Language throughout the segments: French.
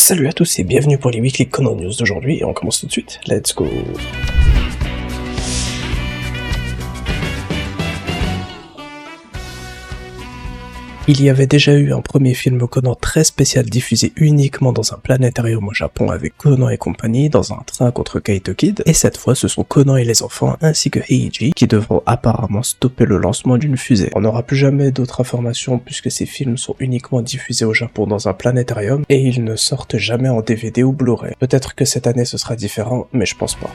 Salut à tous et bienvenue pour les Weekly Conan News d'aujourd'hui et on commence tout de suite, let's go. Il y avait déjà eu un premier film Conan très spécial diffusé uniquement dans un planétarium au Japon avec Conan et compagnie dans un train contre Kaito Kid, et cette fois ce sont Conan et les enfants ainsi que Heiji qui devront apparemment stopper le lancement d'une fusée. On n'aura plus jamais d'autres informations puisque ces films sont uniquement diffusés au Japon dans un planétarium et ils ne sortent jamais en DVD ou Blu-ray. Peut-être que cette année ce sera différent, mais je pense pas.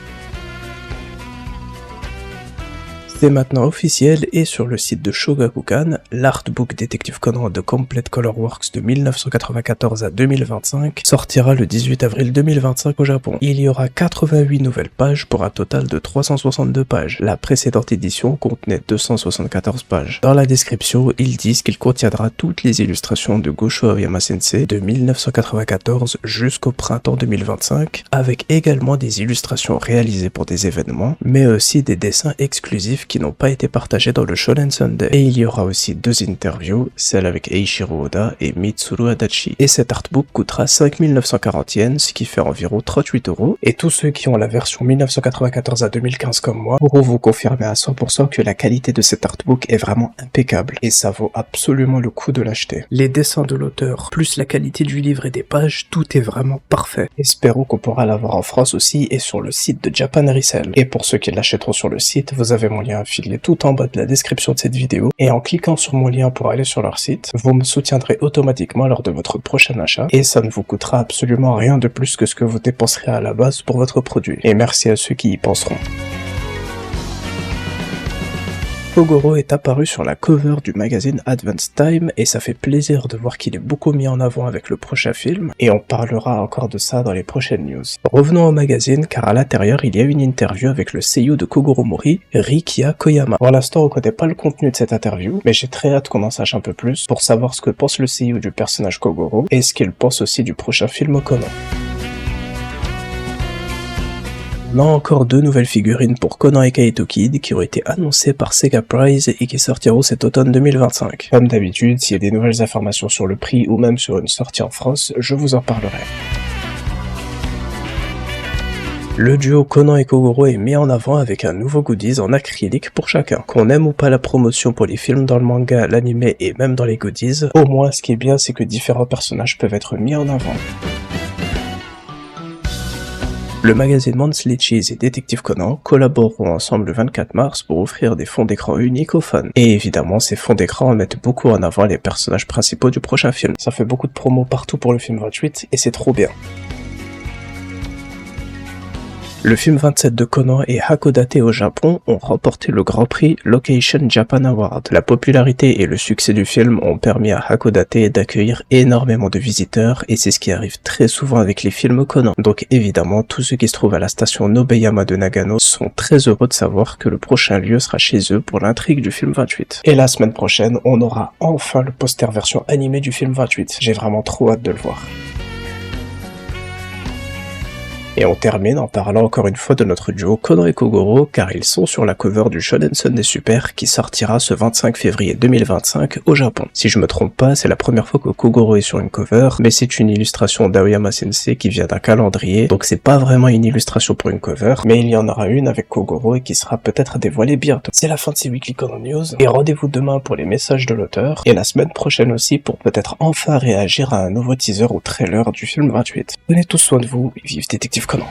C'est maintenant officiel et sur le site de Shogakukan, l'artbook Detective Conan de Complete Color Works de 1994 à 2025 sortira le 18 avril 2025 au Japon. Il y aura 88 nouvelles pages pour un total de 362 pages. La précédente édition contenait 274 pages. Dans la description, ils disent qu'il contiendra toutes les illustrations de Gosho Aoyama Sensei de 1994 jusqu'au printemps 2025, avec également des illustrations réalisées pour des événements, mais aussi des dessins exclusifs qui n'ont pas été partagés dans le Shonen Sunday. Et il y aura aussi deux interviews, celle avec Eiichiro Oda et Mitsuru Adachi. Et cet artbook coûtera 5940 yens, ce qui fait environ 38 €. Et tous ceux qui ont la version 1994 à 2015 comme moi pourront vous confirmer à 100% que la qualité de cet artbook est vraiment impeccable. Et ça vaut absolument le coup de l'acheter. Les dessins de l'auteur, plus la qualité du livre et des pages, tout est vraiment parfait. Espérons qu'on pourra l'avoir en France aussi et sur le site de Japan Resell. Et pour ceux qui l'achèteront sur le site, vous avez mon lien affilié tout en bas de la description de cette vidéo, et en cliquant sur mon lien pour aller sur leur site, vous me soutiendrez automatiquement lors de votre prochain achat, et ça ne vous coûtera absolument rien de plus que ce que vous dépenserez à la base pour votre produit. Et merci à ceux qui y penseront. Kogoro est apparu sur la cover du magazine Advance Time et ça fait plaisir de voir qu'il est beaucoup mis en avant avec le prochain film et on parlera encore de ça dans les prochaines news. Revenons au magazine car à l'intérieur il y a une interview avec le seiyuu de Kogoro Mori, Rikiya Koyama. Pour l'instant on connaît pas le contenu de cette interview mais j'ai très hâte qu'on en sache un peu plus pour savoir ce que pense le seiyuu du personnage Kogoro et ce qu'il pense aussi du prochain film Conan. On a encore deux nouvelles figurines pour Conan et Kaito Kid qui ont été annoncées par Sega Prize et qui sortiront cet automne 2025. Comme d'habitude, s'il y a des nouvelles informations sur le prix ou même sur une sortie en France, je vous en parlerai. Le duo Conan et Kogoro est mis en avant avec un nouveau goodies en acrylique pour chacun. Qu'on aime ou pas la promotion pour les films dans le manga, l'anime et même dans les goodies, au moins ce qui est bien c'est que différents personnages peuvent être mis en avant. Le magazine Monthly Cheese et Detective Conan collaboreront ensemble le 24 mars pour offrir des fonds d'écran uniques aux fans. Et évidemment, ces fonds d'écran mettent beaucoup en avant les personnages principaux du prochain film. Ça fait beaucoup de promos partout pour le film 28 et c'est trop bien. Le film 27 de Conan et Hakodate au Japon ont remporté le Grand Prix Location Japan Award. La popularité et le succès du film ont permis à Hakodate d'accueillir énormément de visiteurs et c'est ce qui arrive très souvent avec les films Conan. Donc évidemment, tous ceux qui se trouvent à la station Nobeyama de Nagano sont très heureux de savoir que le prochain lieu sera chez eux pour l'intrigue du film 28. Et la semaine prochaine, on aura enfin le poster version animée du film 28. J'ai vraiment trop hâte de le voir. Et on termine en parlant encore une fois de notre duo Conan et Kogoro car ils sont sur la cover du Shonen Sunday Super qui sortira ce 25 février 2025 au Japon. Si je me trompe pas, c'est la première fois que Kogoro est sur une cover, mais c'est une illustration d'Aoyama Sensei qui vient d'un calendrier, donc c'est pas vraiment une illustration pour une cover, mais il y en aura une avec Kogoro et qui sera peut-être dévoilée bientôt. C'est la fin de ces Weekly Conan News, et rendez-vous demain pour les messages de l'auteur, et la semaine prochaine aussi pour peut-être enfin réagir à un nouveau teaser ou trailer du film 28. Prenez tous soin de vous et vive Détective Conan.